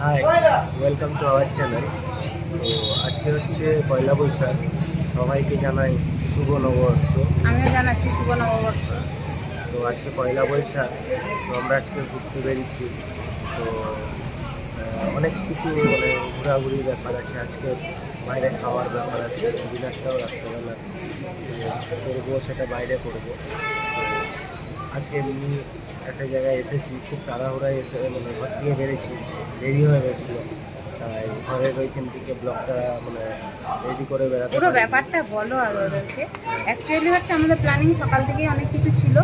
High, welcome to our channel. তো আজকে হচ্ছে পয়লা বৈশাখ। সবাইকে জানাই শুভ নববর্ষ। আমিও জানাচ্ছি শুভ নববর্ষ। তো আজকে পয়লা বৈশাখ, তো আমরা আজকে ঘুরতে বেরিয়েছি। তো অনেক কিছু মানে ঘোরাঘুরির ব্যাপার আছে আজকে, বাইরে খাওয়ার ব্যাপার আছে, ডিনারটাও রাত্রেবেলা করবো, সেটা বাইরে করবো। তো আজকে এমনি একটা জায়গায় এসেছি, খুব তাড়াহুড়ায় এসে মানে ঘর থেকে বেরিয়েছি, দেরি হয়ে গেছিলো, তাই ঘরের ওইখান থেকে ব্লগটা মানে রেডি করে বেড়াতে পুরো পারিনি। ব্যাপারটা বলো আর ওদেরকে। অ্যাকচুয়ালি হচ্ছে আমাদের প্ল্যানিং সকাল থেকেই অনেক কিছু ছিল,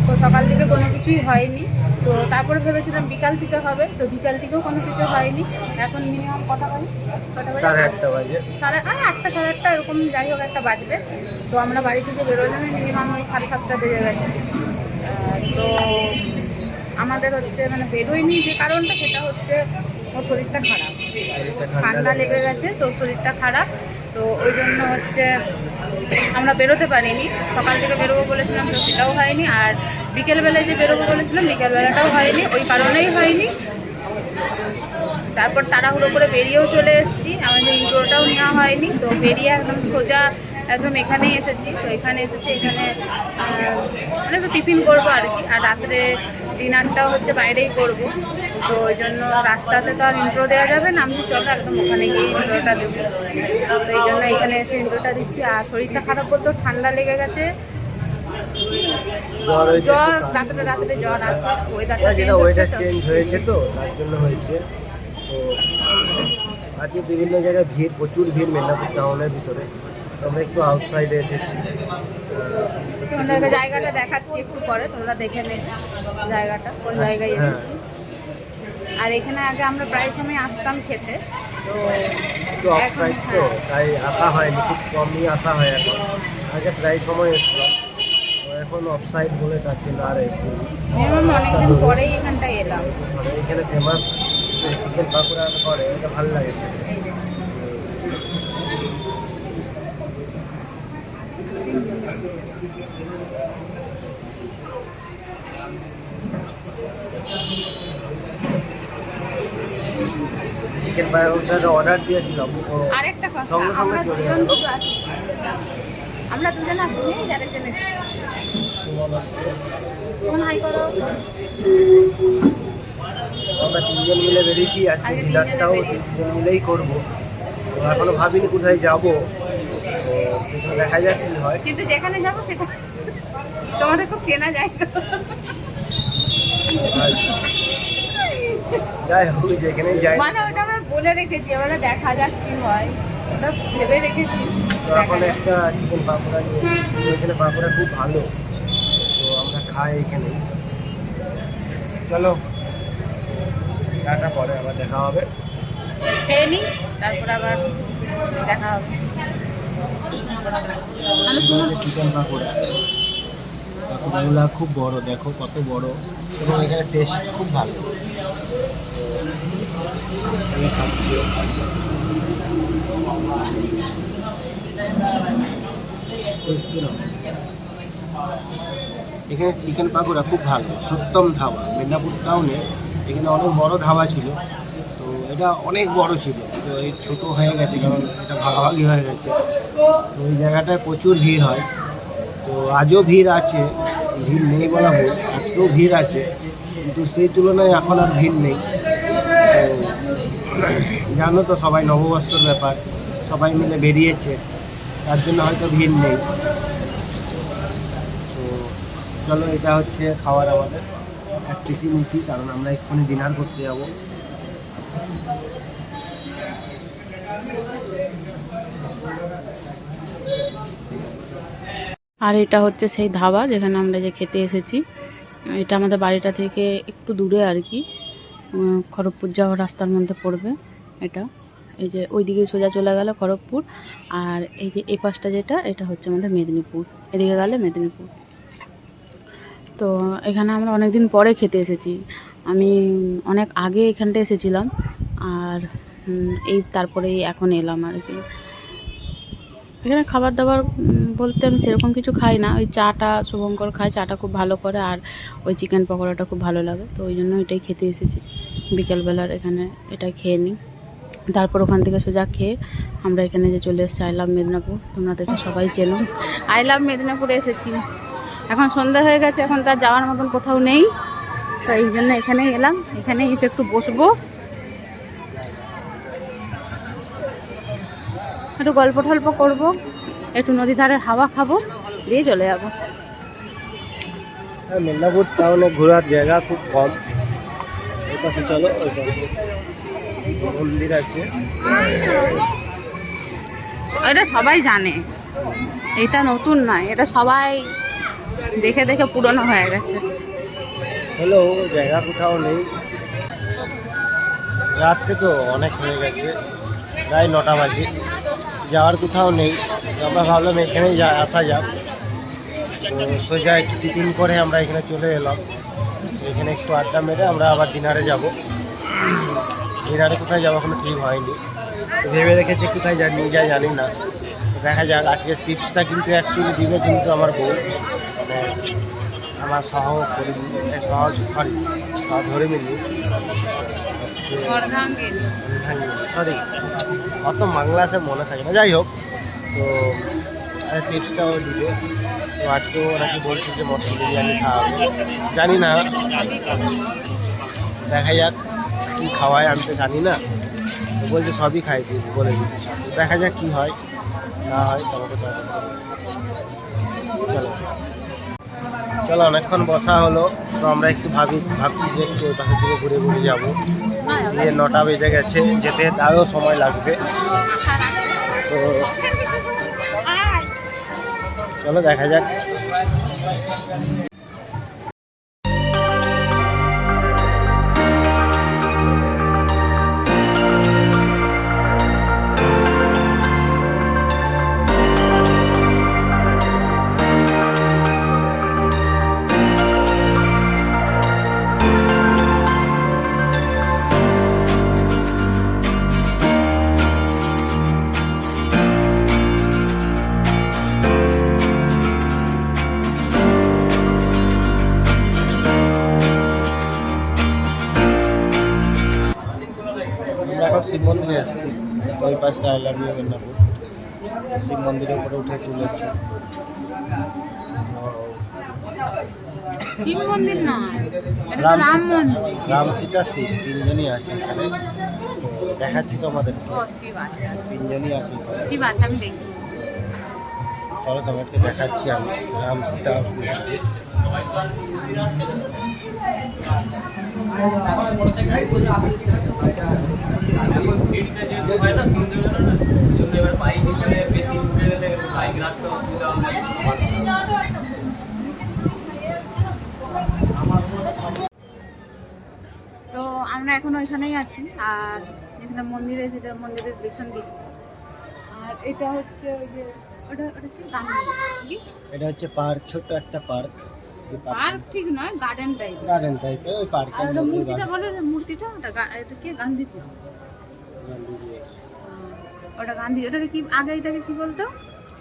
তো সকাল থেকে কোনো কিছুই হয়নি। তো তারপরে ভেবেছিলাম বিকাল থেকে হবে, তো বিকাল থেকেও কোনো কিছু হয়নি। এখন মিনিমাম কটা বাজে? 8:30 বাজে। আটটা, সাড়ে আটটা এরকম, যাই হোক একটা বাজবে। তো আমরা বাড়ি থেকে বেরোলাম মিনিমাম ওই 7:30 বেজে গেছে। তো আমাদের হচ্ছে মানে বেরোয়নি, যে কারণটা সেটা হচ্ছে ওর শরীরটা খারাপ, শরীরটা ঠান্ডা লেগে গেছে, তো শরীরটা খারাপ। তো ওই জন্য হচ্ছে আমরা বেরোতে পারিনি। সকাল থেকে বেরোবো বলেছিলাম, তো সেটাও হয়নি। আর বিকেলবেলায় যে বেরোবো বলেছিলাম, বিকেলবেলাটাও হয়নি, ওই কারণেই হয়নি। তারপর তাড়াহুড়ো করে বেরিয়েও চলে এসেছি, আমাদের ইন্ট্রোটাও নেওয়া হয়নি। তো বেরিয়ে একদম সোজা একদম এখানেই এসেছি। তো এখানে মানে একটু টিফিন করবো আর কি, আর রাত্রে ডিনারটাও হচ্ছে বাইরেই করব। তো ওই জন্য রাস্তাতে তো আর ইন্ট্রো দেওয়া যাবে না, আমি চলো একদম ওখানে গিয়ে ইন্ট্রোটা দেবো। তো এই জন্য এখানে এসে ইন্ট্রোটা দিচ্ছি। আর শরীরটা খারাপ বলতেও ঠান্ডা লেগে গেছে, জ্বর হয়েছে, জ্বর, একটু কাশি। রাত্রে রাত্রে জ্বর আসে, ওয়েদারটা চেঞ্জ যেটা হচ্ছে ওয়েদার তো। চেঞ্জ হয়েছে, তো তার জন্য হয়েছে। তো আজকে বিভিন্ন জায়গায় ভিড়, প্রচুর ভিড় মেদিনীপুর টাউনের ভিতরে। তো আমরা একটু আউটসাইডে এসেছি। তোমাদেরকে জায়গাটা দেখাচ্ছি একটু পরে, তোমরা দেখে নেবে জায়গাটা কোন জায়গায় হ্যাঁ, এসেছি। আর এখানে আগে আমরা প্রায় সময় আসতাম খেতে, তো একটু এখন অফসাইড তো, তাই আসা হয়নি, খুব কমই আসা হয় এখন। আগে প্রায় সময় এসলাম, তো এখন অফসাইড বলে তার জন্য আর এসে মিনিমাম অনেকদিন পরেই এখানটায় এলাম। মানে এখানে ফেমাস চিকেন পাকোড়া করে, এটা ভালো লাগে খেতে। এই যে চিকেন পাকোড়াটা অর্ডার দিয়েছিলাম, তো আরেকটা কথা, সঙ্গে সঙ্গে আমরা চলে দুজন গেল। শুধু আছি, আমরা দুজন আসিনি, আরেকজন এসেছি। তখন হাই করো। আমরা তিনজন মিলে বেরিয়েছি, আজকে আজকে ডিনারটাও তিনজনে তিনজন মিলেই করবো। তো এখনো ভাবিনি কোথায় যাবো, তো সেখানে দেখা যাক কি হয়। কিন্তু যেখানে যাবো সেটা তোমাদের খুব চেনা জায়গা। আর যাই হোক, যেখানেই যাই, মানে ওটা আমরা বলে রেখেছি, আমরা দেখা যাক কি হয়, ওটা ভেবে রেখেছি। তো এখন একটা চিকেন পাকোড়া নিয়ে এসেছি। তো এখানে পাকোড়া খুব ভালো, তো আমরা খাই এখানে। চলো, টাটা, পরে আবার দেখা হবে। খেয়ে নিই, তারপর আবার দেখা হবে। আমি এগুলো হচ্ছে চিকেন পাকোড়া। পাকোড়াগুলো খুব বড়, দেখো কত বড়, এবং এখানে টেস্ট খুব ভালো। তো আমি খাচ্ছি। Crispy না। এখানে চিকেন পাকোড়া খুব ভালো, সত্যম ধাবা, মেদিনীপুর টাউনে। এখানে অনেক বড় ধাবা ছিল, তো এটা অনেক বড় ছিল, তো এই ছোটো হয়ে গেছে, কারণ এটা ভাগাভাগি হয়ে গেছে। তো ওই জায়গাটায় প্রচুর ভিড় হয়, তো আজও ভিড় আছে, ভিড় নেই বলা ভুল, আজকেও ভিড় আছে, কিন্তু সেই তুলনায় এখন আর ভিড় নেই। তো জানো তো, সবাই নববর্ষর ব্যাপার, সবাই মিলে বেরিয়েছে, তার জন্য হয়তো ভিড় নেই। তো চলো, এটা হচ্ছে খাবার আমাদের এক পিসি নিচ্ছি, কারণ আমরা এক্ষুনি ডিনার করতে যাব। আর এটা হচ্ছে সেই ধাবা যেখানে আমরা যে খেতে এসেছি। এটা আমাদের বাড়িটা থেকে একটু দূরে আর কি, খড়গপুর যাওয়ার রাস্তার মধ্যে পড়বে এটা। এই যে ওইদিকে সোজা চলে গেল খড়গপুর, আর এই যে এই পাশটা যেটা, এটা হচ্ছে আমাদের মেদিনীপুর, এদিকে গেলে মেদিনীপুর। তো এখানে আমরা অনেক দিন পরে খেতে এসেছি। আমি অনেক আগে এখানটা এসেছিলাম, আর এই তারপরে এখন এলাম আর কি। এখানে খাবার দাবার বলতে আমি সেরকম কিছু খাই না, ওই চাটা শুভঙ্কর খায়, চাটা খুব ভালো করে, আর ওই চিকেন পকোড়াটা খুব ভালো লাগে, তো ওই জন্য এটাই খেতে এসেছি বিকেলবেলার, এখানে এটাই খেয়ে নিই। তারপর ওখান থেকে সোজা খেয়ে আমরা এখানে যে চলে এসেছি আই লাভ মেদিনীপুর, তোমরা দেখে সবাই চেনো, আই লাভ মেদিনীপুরে এসেছি। এখন সন্ধ্যা হয়ে গেছে, এখন তার যাওয়ার মতন কোথাও নেই, তো এই জন্য এখানেই এলাম, এখানে এসে একটু বসবো, একটু গল্প টল্প করবো, একটু নদী ধারের হাওয়া খাবো, দিয়ে চলে যাবো। মেদিনীপুর টাউনে ঘোরার জায়গা খুব কম। ওই পাশে চলো, ওই পাশে মন্দির আছে, এটা সবাই জানে, এটা নতুন নয়, এটা সবাই দেখে দেখে পুরনো হয়ে গেছে। হলো জায়গা কোথাও নেই, রাত্রে তো অনেক হয়ে গেছে, প্রায় 9টা বাজে, যাওয়ার কোথাও নেই। আমরা ভাবলাম এখানেই আসা যাক, তো সোজা একটু টিফিন করে আমরা এখানে চলে এলাম। এখানে একটু আড্ডা মেরে আমরা আবার ডিনারে যাব। ডিনারে কোথায় যাবো এখনো ঠিক হয়নি, তো ভেবে রেখেছি কোথায় নিয়ে যায় জানি না, তো দেখা যাক। আজকে টিপসটা কিন্তু অ্যাকচুয়ালি দিবে কিন্তু আমার বউ, মানে আমার সহধর্মিনী, সরি অত বাংলা আছে মনে থাকে না, যাই হোক, তো টিপসটাও দিবে। তো আজকেও নাকি বলছি যে মটন বিরিয়ানি খাওয়াবো, জানি না, দেখা যাক কী খাওয়ায়, আমি তো জানি না, তো বলছে সবই খাইছি বলে দিচ্ছি, দেখা যাক কী হয় না হয়। তোমাকে তো চলো চলো, অনেকক্ষণ বসা হলো, তো আমরা একটু ভাবছি যে একটু ওই পাশে থেকে ঘুরে ঘুরে যাবো। দিয়ে 9টা বেজে গেছে, যেতে তারও সময় লাগবে, তো চলো দেখা যাক। আমরা এখন শিব মন্দিরে এসেছি, ওই পাশটা I love you Medinipur, Shiva মন্দিরের উপরে উঠে তুলেছি। শিব মন্দির না, এটা তো রাম মন্দির। রাম সীতা শিব তিনজনই আছে এখানে, তো দেখাচ্ছি তোমাদের, ও শিব আছে, তিনজনই আছে এখানে। শিব আছে, আমি দেখি। চলো তোমাকে দেখাচ্ছি আমি রাম সীতা। তো আমরা এখন ওইখানেই আছি, আর যেখানে মন্দিরে সেটা মন্দিরের পেছন দিক, আর এটা হচ্ছে ওই যে ওটা কি কি? এটা হচ্ছে পার্ক, ছোট একটা পার্ক। পার্ক ঠিক নয়, গার্ডেন টাইপের ওই পার্ক। আর ওটা মূর্তিটা বলে, মূর্তিটা এটা কি গান্ধীপুর, ওটা গান্ধী, ওটাকে কি আগে এটাকে কি বলতো?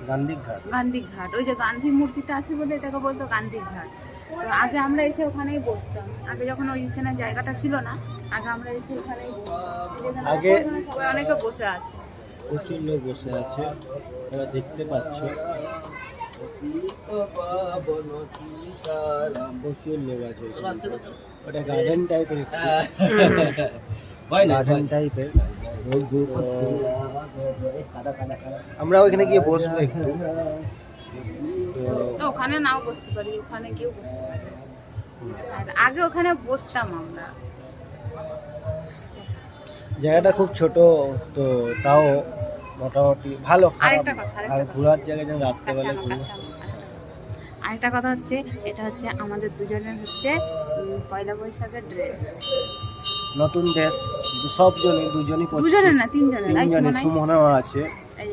গান্ধী ঘাট। ওই যে গান্ধী মূর্তিটা আছে বলে এটাকে বলতো গান্ধী ঘাট। তো আগে আমরা এসে ওখানেই বসতাম, আগে যখন ওইখানে জায়গাটা ছিল না, আগে আমরা এসে ওখানেই বসতাম। আগে সবাই অনেকে বসে আছে, প্রচুর লোক বসে আছে, তোমরা দেখতে পাচ্ছ, প্রচুর লোক আছে। ওটা গার্ডেন টাইপের, গার্ডেন টাইপের। আমরা ওইখানে গিয়ে বসবো একটু, তো ওখানে নাও বসতে পারি, ওখানে গিয়েও বসতে পারি। আর আগে ওখানে বসতাম আমরা। জায়গাটা খুব ছোট, তো তাও মোটামুটি ভালো, খারাপ না। আর ঘোরার জায়গা যেন রাত্রেবেলা ঘুরে। আরেকটা কথা হচ্ছে, এটা হচ্ছে আমাদের দুজনের হচ্ছে পয়লা বৈশাখের ড্রেস, নতুন ড্রেস, সবজনই, দুজনের না তিনজনের, সুমনাও আছে।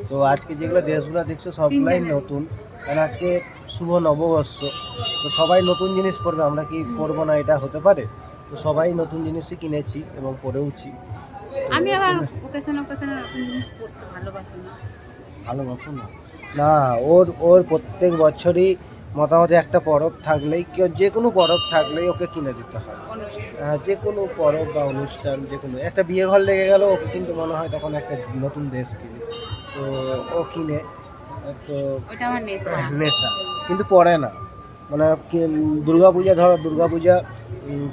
তো আজকে যেগুলো ড্রেসগুলো দেখছো সবগুলাই নতুন, কারণ আজকে শুভ নববর্ষ, তো সবাই নতুন জিনিস পরবে, আমরা কি পরবো না এটা হতে পারে? তো সবাই নতুন জিনিসই কিনেছি এবং পরেওছি। আমি আবার ওকেশনে নতুন জিনিস পরতে ভালোবাসি না। ভালোবাসো না? না, ওর ওর প্রত্যেক বছরই মোটামুটি একটা পরব থাকলেই কেউ যে কোনো পরব থাকলেই ওকে কিনে দিতে হয়। যে কোনো পরব বা অনুষ্ঠান, যে কোনো একটা বিয়ে ঘর লেগে গেল ওকে কিন্তু মনে হয় তখন একটা নতুন ড্রেস কিনে, তো ও কিনে। তো ওটা আমার নেশা। নেশা কিন্তু পরে না, মানে দুর্গা পূজা, ধরো দুর্গা পূজা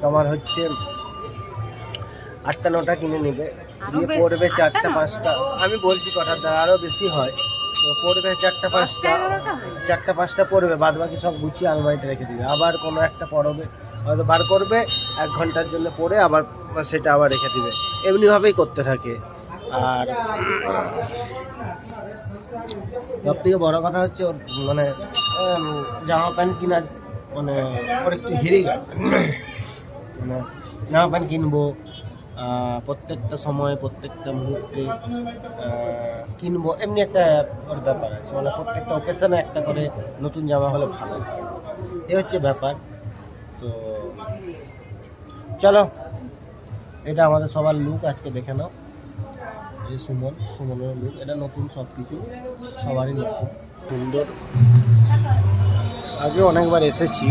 তোমার হচ্ছে 8টা 9টা কিনে নেবে, আরো দিয়ে বেশি? পড়বে 4টা 8টা 5টা, আমি বলছি কথার দ্বারা আরও বেশি হয়। তো পড়বে 4টা 5টা, 4টা 5টা পড়বে, বাদ বাকি সব গুছিয়ে আলমারিতে রেখে দিবে। আবার কোনো একটা পড়বে হয়তো বার করবে, 1 ঘন্টার জন্য পড়ে আবার সেটা আবার রেখে দিবে, এমনিভাবেই করতে থাকে। আর সব থেকে বড় কথা হচ্ছে ওর মানে জামা প্যান্ট কেনার মানে ওর একটু হেরে গেছে, মানে জামা প্যান্ট কিনবো প্রত্যেকটা সময় প্রত্যেকটা মুহূর্তে কিনবো, এমনি একটা ওর ব্যাপার আছে, মানে প্রত্যেকটা ওকেশনে একটা করে নতুন জামা হলে ভালো, এ হচ্ছে ব্যাপার। তো চলো, এটা আমাদের সবার লুক, আজকে দেখে নাও। এই সুমনের লুক, এটা নতুন, সব কিছু সবারই নতুন, সুন্দর। আগে অনেকবার এসেছি,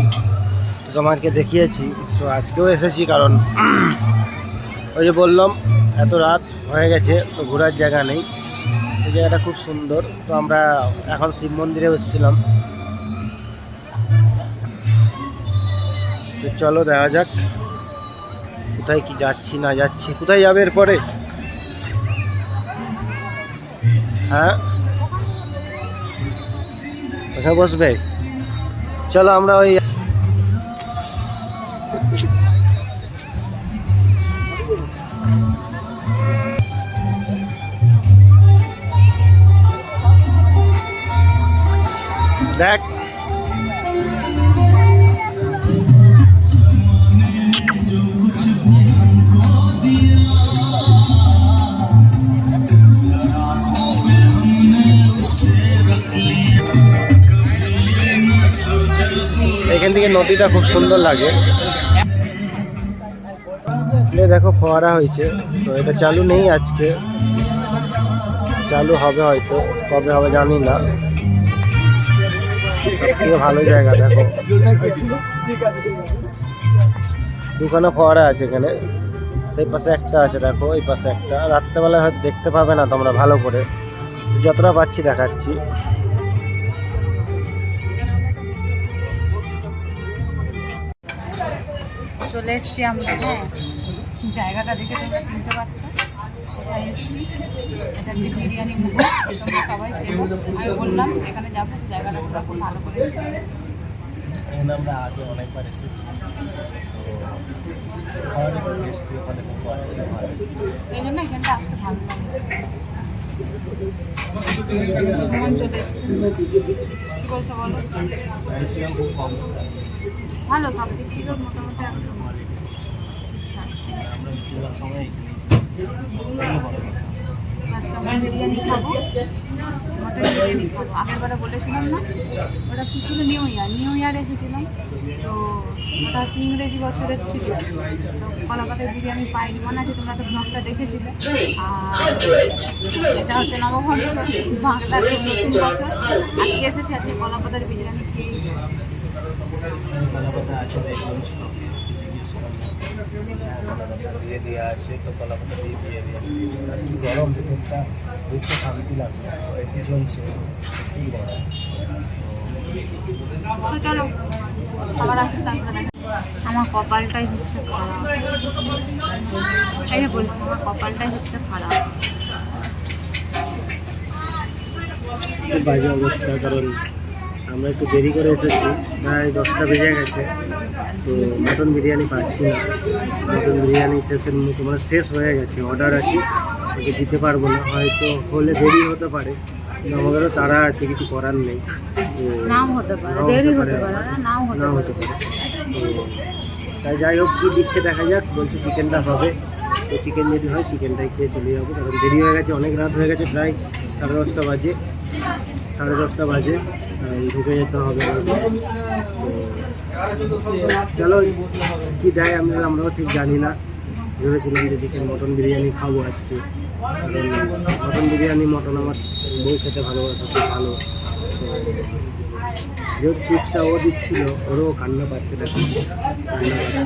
তোমাকে দেখিয়েছি, তো আজকেও এসেছি, কারণ ওই যে বললাম এত রাত হয়ে গেছে তো ঘোরার জায়গা নেই। এই জায়গাটা খুব সুন্দর, তো আমরা এখন শিব মন্দিরে এসেছিলাম। তো চলো দেখা যাক কোথায় কি যাচ্ছি না যাচ্ছি। কোথায় যাবে এরপরে? হ্যাঁ, কোথায় বসবে? চলো আমরা ওই দেখ, এখান থেকে নদীটা খুব সুন্দর লাগে। দেখো ফোয়ারা হয়েছে, তো এটা চালু নেই আজকে, চালু হবে হয়তো, কবে হবে জানি না। সবথেকে ভালো জায়গা দেখো, দুখানা ফোয়ারা আছে এখানে, সেই পাশে একটা আছে দেখো, এই পাশে একটা। রাত্রেবেলায় হয়তো দেখতে পাবে না তোমরা ভালো করে, যতটা পাচ্ছি দেখাচ্ছি। চলে এসছি আমরা, হ্যাঁ, জায়গাটা দেখে তোমরা চিনতে পারছো, কোথায় এসছি। এটা হচ্ছে বিরিয়ানি মুখ, তোমরা সবাই চেনো। আমি বললাম এখানে যাবো, সেই জায়গাটা তোমরা খুব ভালো করে এখানে আমরা আগে অনেকবার এসেছি, এই জন্য এখানটা আসতে ভালো লাগে। সুমন চলে এসছে, কি বলছো বলো? ভালো, সব দিক থেকে মোটামুটি একদম। আজকে আমরা বিরিয়ানি খাবো, মটন বিরিয়ানি খাবো। আগের বারে বলেছিলাম না, ওটা কী ছিল, নিউ ইয়ার এসেছিলাম, তো ওটা হচ্ছে ইংরেজি বছরের ছিল। তো কলাপাতায় বিরিয়ানি পাইনি মনে আছে, তোমরা তো ব্লগটা দেখেছিলে। আর এটা হচ্ছে নববর্ষ, বাংলার নতুন বছর। আজকে এসেছি, আজকে কলাপাতার বিরিয়ানি খেয়ে দিয়ে দিয়ে আসে, তো কলাপাতা দিয়ে দিয়ে দিয়ে গরম, ভেতরটা দেখতে শান্তি লাগছে, এসি চলছে, প্রচুর গরম। তো চলো আবার আসতে, তারপরে দেখা। আমার কপালটাই হচ্ছে খারাপ, এই যে বলছি, আমার কপালটাই হচ্ছে খারাপ। খুব বাজে অবস্থা, কারণ আমরা একটু দেরি করে এসেছি, প্রায় 10টা বেজে গেছে, তো মটন বিরিয়ানি পাচ্ছি না। মটন বিরিয়ানি শেষের মতো, মানে শেষ হয়ে গেছে, অর্ডার আছে, ওকে দিতে পারবো না, হয়তো হলে দেরি হতে পারে, কিন্তু আমাদেরও তারা আছে, কিছু করার নেই। নাও হতে পারে, দেরি হতে পারে, নাও হতে পারে। তো তাই যাই হোক, কী দিচ্ছে দেখা যাক। বলছে চিকেনটা হবে, তো চিকেন যদি হয় চিকেনটাই খেয়ে চলে যাবো, কারণ দেরি হয়ে গেছে, অনেক রাত হয়ে গেছে, প্রায় 10:30 বাজে, 10:30 বাজে, ঢুকে যেতে হবে। তো চলো, কী দেয় আমরাও ঠিক জানি না, ভেবেছিলাম যে চিকেন মটন বিরিয়ানি খাবো আজকে, কারণ মটন বিরিয়ানি মটন আমার বউ খেতে ভালোবাসে, খুব ভালো। তো যেহেতু চিপসটা ও দিচ্ছিল, ওরও কান্না পাচ্ছে, দেখো কান্না পাচ্ছে।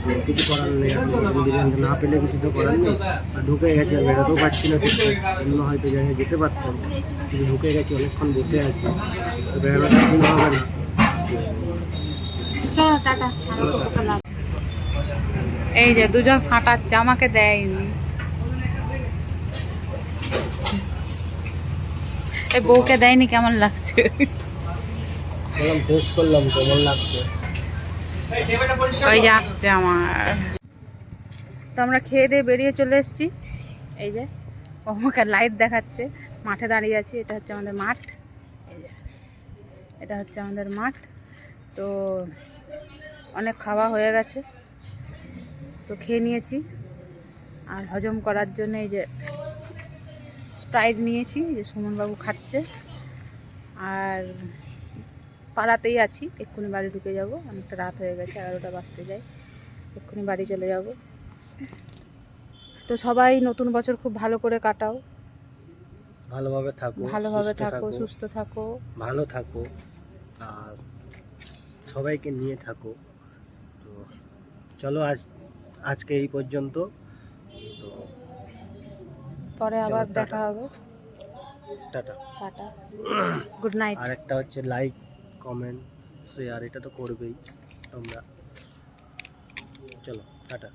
তো কিছু করার নেই, আর মটন বিরিয়ানিটা না পেলে কিছু তো করার নেই। আর ঢুকে গেছি, আর বেরোতেও পারছি না ঠিকঠাক, অন্য হয়তো জায়গায় যেতে পারতাম, কিন্তু ঢুকে গেছি, অনেকক্ষণ বসে আছি, তো বেরোনোটা ঠিক হবে না। চলো টাটা। এই যে দুজন সাঁটাচ্ছে, আমাকে দেয়নি। এই বউকে দেয়নি, কেমন লাগছে? বললাম টেস্ট করলাম, কেমন লাগছে। ওই যে আসছে আমার। তো আমরা খেয়ে দিয়ে বেরিয়ে চলে এসেছি। এই যে ও আমাকে লাইট দেখাচ্ছে, মাঠে দাঁড়িয়ে আছি। এটা হচ্ছে আমাদের মাঠ, এই যে এটা হচ্ছে আমাদের মাঠ। তো অনেক খাওয়া হয়ে গেছে, তো খেয়ে নিয়েছি। আর হজম করার জন্য এই যে স্প্রাইট নিয়েছি, যে সুমনবাবু খাচ্ছে। আর পাড়াতেই আছি, এক্ষুনি বাড়ি ঢুকে যাব, অনেকটা রাত হয়ে গেছে, 11টা বাজতে যায়, এক্ষুনি বাড়ি চলে যাব। তো সবাই নতুন বছর খুব ভালো করে কাটাও, ভালোভাবে থাকো, ভালোভাবে সুস্থ থাকো, সুস্থ থাকো। ভালো থাকো, আর সবাইকে নিয়ে থাকো। তো চলো আজকে এই পর্যন্ত। তো পরে চলো, আবার টাটা। দেখা হবে। টাটা। Tata, good night. আর একটা হচ্ছে লাইক, কমেন্ট, শেয়ার, এটা তো করবেই তোমরা। চলো টাটা।